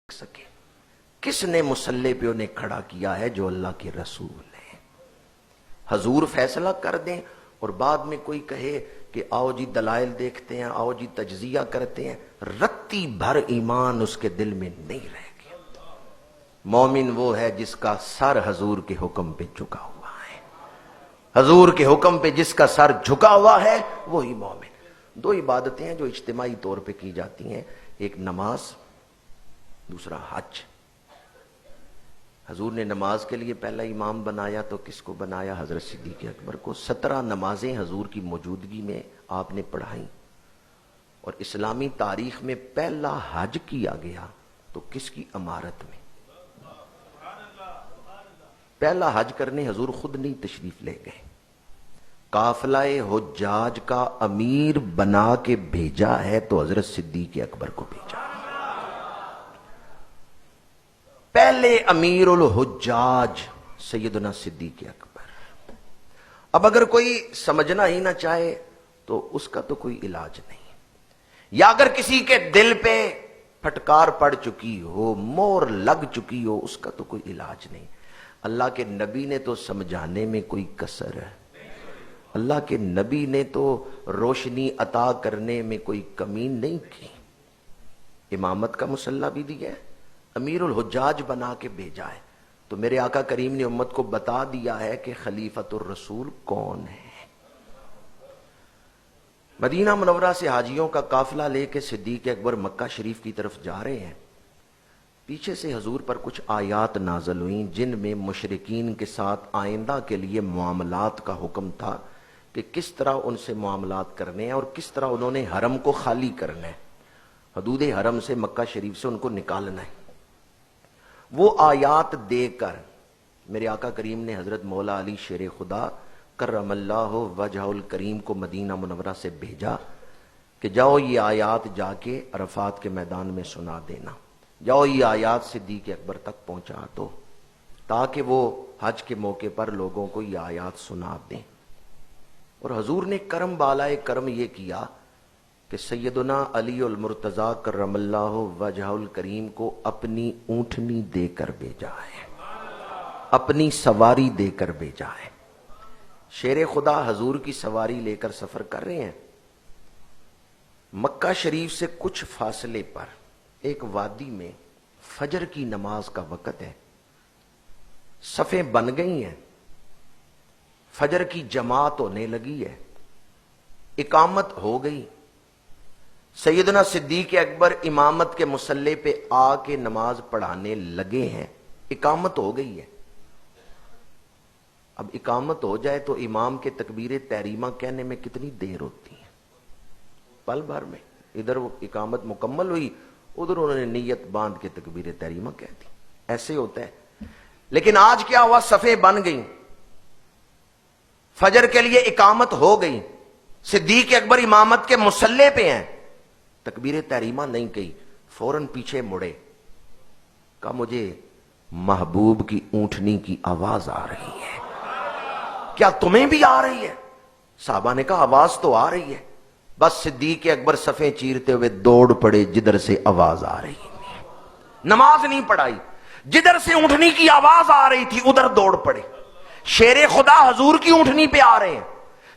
سکے. کس نے مسلح پہ انہیں کھڑا کیا ہے؟ جو اللہ کے رسول ہیں. حضور فیصلہ کر دیں اور بعد میں کوئی کہے کہ آؤ جی دلائل دیکھتے ہیں، آؤ جی تجزیہ کرتے ہیں، رتی بھر ایمان اس کے دل میں نہیں رہ گیا. مومن وہ ہے جس کا سر حضور کے حکم پہ جھکا ہوا ہے. حضور کے حکم پہ جس کا سر جھکا ہوا ہے وہی مومن. دو عبادتیں ہیں جو اجتماعی طور پہ کی جاتی ہیں، ایک نماز، دوسرا حج. حضور نے نماز کے لیے پہلا امام بنایا تو کس کو بنایا؟ حضرت صدیق اکبر کو. 17 نمازیں حضور کی موجودگی میں آپ نے پڑھائیں. اور اسلامی تاریخ میں پہلا حج کیا گیا تو کس کی امارت میں؟ پہلا حج کرنے حضور خود نہیں تشریف لے گئے، قافلہ حجاج کا امیر بنا کے بھیجا ہے تو حضرت صدیق اکبر کو بھیجا. پہلے امیر الحجاج سیدنا صدیق اکبر. اب اگر کوئی سمجھنا ہی نہ چاہے تو اس کا تو کوئی علاج نہیں، یا اگر کسی کے دل پہ پھٹکار پڑ چکی ہو، مور لگ چکی ہو، اس کا تو کوئی علاج نہیں. اللہ کے نبی نے تو سمجھانے میں کوئی کسر ہے، اللہ کے نبی نے تو روشنی عطا کرنے میں کوئی کمی نہیں کی. امامت کا مسلح بھی دیا ہے، امیر الحجاج بنا کے بھیجا ہے. تو میرے آقا کریم نے امت کو بتا دیا ہے کہ خلیفۃ الرسول کون ہے. مدینہ منورہ سے حاجیوں کا قافلہ لے کے صدیق اکبر مکہ شریف کی طرف جا رہے ہیں. پیچھے سے حضور پر کچھ آیات نازل ہوئیں جن میں مشرکین کے ساتھ آئندہ کے لیے معاملات کا حکم تھا کہ کس طرح ان سے معاملات کرنے ہیں اور کس طرح انہوں نے حرم کو خالی کرنا ہے، حدود حرم سے مکہ شریف سے ان کو نکالنا ہے. وہ آیات دے کر میرے آقا کریم نے حضرت مولا علی شیر خدا کرم اللہ وجہ الکریم کو مدینہ منورہ سے بھیجا کہ جاؤ یہ آیات جا کے عرفات کے میدان میں سنا دینا، جاؤ یہ آیات صدیق اکبر تک پہنچا دو تاکہ وہ حج کے موقع پر لوگوں کو یہ آیات سنا دیں. اور حضور نے کرم بالائے کرم یہ کیا کہ سیدنا علی المرتضیٰ کرم اللہ وجہ الکریم کو اپنی اونٹنی دے کر بھیجا ہے، اپنی سواری دے کر بھیجا ہے. شیر خدا حضور کی سواری لے کر سفر کر رہے ہیں. مکہ شریف سے کچھ فاصلے پر ایک وادی میں فجر کی نماز کا وقت ہے. صفیں بن گئی ہیں، فجر کی جماعت ہونے لگی ہے، اقامت ہو گئی. سیدنا صدیق اکبر امامت کے مصلی پہ آ کے نماز پڑھانے لگے ہیں، اقامت ہو گئی ہے. اب اقامت ہو جائے تو امام کے تکبیر تحریمہ کہنے میں کتنی دیر ہوتی ہے؟ پل بھر میں. ادھر وہ اقامت مکمل ہوئی، ادھر انہوں نے نیت باندھ کے تکبیر تحریمہ کہہ دی. ایسے ہوتا ہے. لیکن آج کیا ہوا؟ صفیں بن گئیں، فجر کے لیے اقامت ہو گئی، صدیق اکبر امامت کے مصلی پہ ہیں، تکبیر تحریمہ نہیں کہی، فوراً پیچھے مڑے، کہا مجھے محبوب کی اونٹنی کی آواز آ رہی ہے، کیا تمہیں بھی آ رہی ہے؟ صحابہ نے کہا آواز تو آ رہی ہے. بس صدیق اکبر صفیں چیرتے ہوئے دوڑ پڑے جدھر سے آواز آ رہی ہے. نماز نہیں پڑھائی، جدھر سے اونٹنی کی آواز آ رہی تھی ادھر دوڑ پڑے. شیر خدا حضور کی اونٹنی پہ آ رہے ہیں،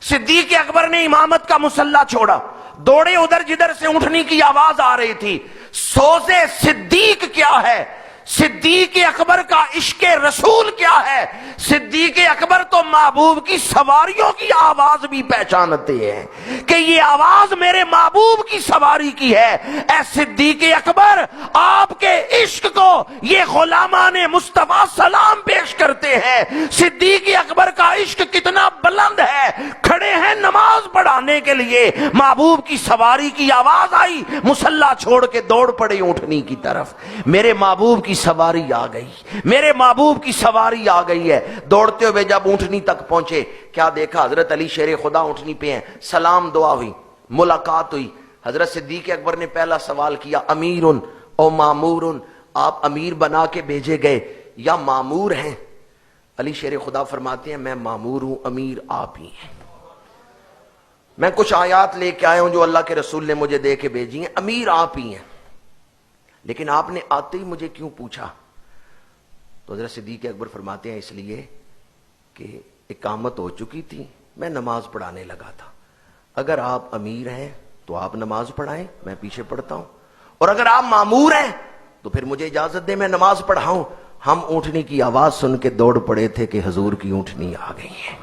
صدیق اکبر نے امامت کا مسلح چھوڑا، دوڑے ادھر جدھر سے اونٹنی کی آواز آ رہی تھی. سوزے صدیق کیا ہے؟ صدیق اکبر کا عشق رسول کیا ہے؟ صدیق اکبر تو محبوب کی سواریوں کی آواز بھی پہچانتے ہیں کہ یہ آواز میرے محبوب کی سواری کی ہے. اے صدیق اکبر، آپ کے عشق کو یہ غلامان مصطفیٰ سلام پیش کرتے ہیں. صدیق اکبر کا عشق کتنا بلند ہے، کھڑے ہیں نماز پڑھانے کے لیے، محبوب کی سواری کی آواز آئی، مسلح چھوڑ کے دوڑ پڑے اونٹنی کی طرف. میرے محبوب کی سواری آ گئی، میرے محبوب کی سواری آ گئی ہے. دوڑتے ہوئے جب اونٹنی تک پہنچے، کیا دیکھا؟ حضرت علی شیر خدا اونٹنی پہ ہیں. سلام دعا ہوئی، ملاقات ہوئی. حضرت صدیق اکبر نے پہلا سوال کیا، امیرن او مامورن، آپ امیر بنا کے بھیجے گئے یا مامور ہیں؟ علی شیر خدا فرماتے ہیں میں مامور ہوں، امیر آپ ہی ہیں. میں کچھ آیات لے کے آیا ہوں جو اللہ کے رسول نے مجھے دے کے بھیجی ہیں، امیر آپ ہی ہیں. لیکن آپ نے آتے ہی مجھے کیوں پوچھا؟ تو حضرت صدیق اکبر فرماتے ہیں اس لیے کہ اقامت ہو چکی تھی، میں نماز پڑھانے لگا تھا، اگر آپ امیر ہیں تو آپ نماز پڑھائیں، میں پیچھے پڑھتا ہوں، اور اگر آپ مامور ہیں تو پھر مجھے اجازت دیں میں نماز پڑھاؤں۔ ہم اونٹنی کی آواز سن کے دوڑ پڑے تھے کہ حضور کی اونٹنی آ گئی ہے۔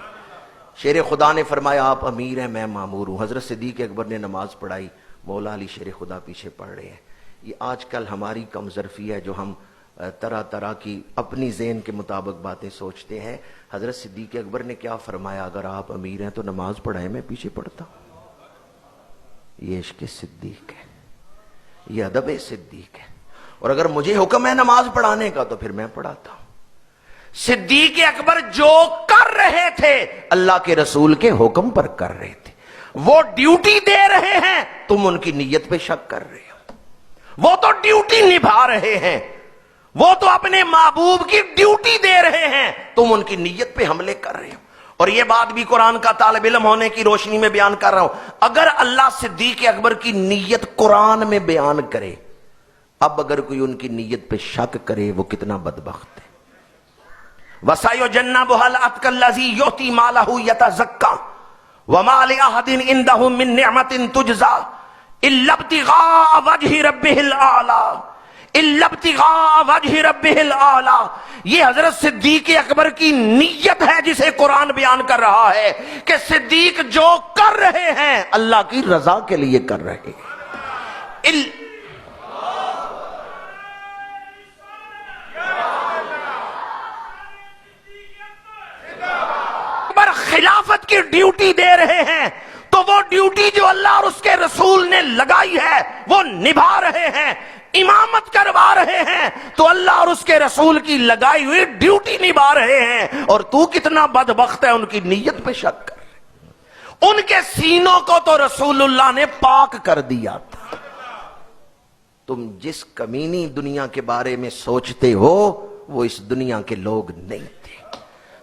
شیر خدا نے فرمایا آپ امیر ہیں میں مامور ہوں۔ حضرت صدیق اکبر نے نماز پڑھائی، مولا علی شیر خدا پیچھے پڑھ رہے ہیں۔ یہ آج کل ہماری کم ظرفی ہے جو ہم طرح طرح کی اپنی ذہن کے مطابق باتیں سوچتے ہیں۔ حضرت صدیق اکبر نے کیا فرمایا؟ اگر آپ امیر ہیں تو نماز پڑھائیں، میں پیچھے پڑھتا ہوں۔ یہ عشق صدیق ہے، یہ ادب صدیق ہے، اور اگر مجھے حکم ہے نماز پڑھانے کا تو پھر میں پڑھاتا ہوں۔ صدیق اکبر جو کر رہے تھے اللہ کے رسول کے حکم پر کر رہے تھے، وہ ڈیوٹی دے رہے ہیں، تم ان کی نیت پہ شک کر رہے ہو۔ وہ تو ڈیوٹی نبھا رہے ہیں، وہ تو اپنے محبوب کی ڈیوٹی دے رہے ہیں، تم ان کی نیت پہ حملے کر رہے ہو۔ اور یہ بات بھی قرآن کا طالب علم ہونے کی روشنی میں بیان کر رہا ہوں۔ اگر اللہ صدیق اکبر کی نیت قرآن میں بیان کرے، اب اگر کوئی ان کی نیت پہ شک کرے وہ کتنا بدبخت ہے۔ وَسَيُجَنَّبُهَا الْأَتْقَى الَّذِي يُؤْتِي مَالَهُ يَتَزَكَّى وَمَا لِأَحَدٍ عِندَهُ مِن نِّعْمَةٍ تُجْزَىٰ إِلَّا ابْتِغَاءَ وَجْهِ رَبِّهِ الْأَعْلَىٰ إِلَّا ابْتِغَاءَ وَجْهِ رَبِّهِ الْأَعْلَىٰ۔ یہ حضرت صدیق اکبر کی نیت ہے جسے قرآن بیان کر رہا ہے کہ صدیق جو کر رہے ہیں اللہ کی رضا کے لیے کر رہے ہیں۔ خلافت کی ڈیوٹی دے رہے ہیں تو وہ ڈیوٹی جو اللہ اور اس کے رسول نے لگائی ہے وہ نبھا رہے ہیں۔ امامت کروا رہے ہیں تو اللہ اور اس کے رسول کی لگائی ہوئی ڈیوٹی نبھا رہے ہیں، اور تو کتنا بدبخت ہے ان کی نیت پہ شک کر۔ ان کے سینوں کو تو رسول اللہ نے پاک کر دیا تھا۔ تم جس کمینی دنیا کے بارے میں سوچتے ہو وہ اس دنیا کے لوگ نہیں تھے۔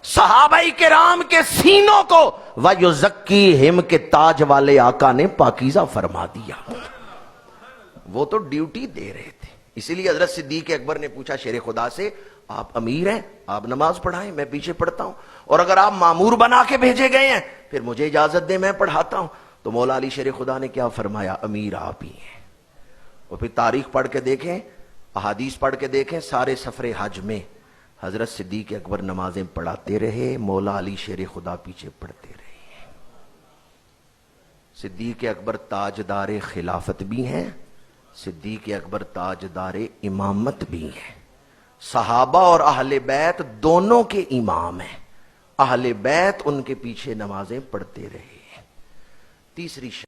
صحابہ کرام کے سینوں کو وَيُزَكِّيهِمْ کے تاج والے آقا نے پاکیزہ فرما دیا۔ وہ تو ڈیوٹی دے رہے تھے۔ اسی لیے حضرت صدیق اکبر نے پوچھا شیر خدا سے، آپ امیر ہیں، آپ نماز پڑھائیں، میں پیچھے پڑھتا ہوں، اور اگر آپ مامور بنا کے بھیجے گئے ہیں پھر مجھے اجازت دیں میں پڑھاتا ہوں۔ تو مولا علی شیر خدا نے کیا فرمایا؟ امیر آپ ہی ہیں۔ اور پھر تاریخ پڑھ کے دیکھیں، احادیث پڑھ کے دیکھیں، سارے سفر حج میں حضرت صدیق اکبر نمازیں پڑھاتے رہے، مولا علی شیر خدا پیچھے پڑھتے رہے۔ صدیق اکبر تاجدار خلافت بھی ہیں، صدیق اکبر تاجدار امامت بھی ہیں۔ صحابہ اور اہل بیت دونوں کے امام ہیں، اہل بیت ان کے پیچھے نمازیں پڑھتے رہے۔ تیسری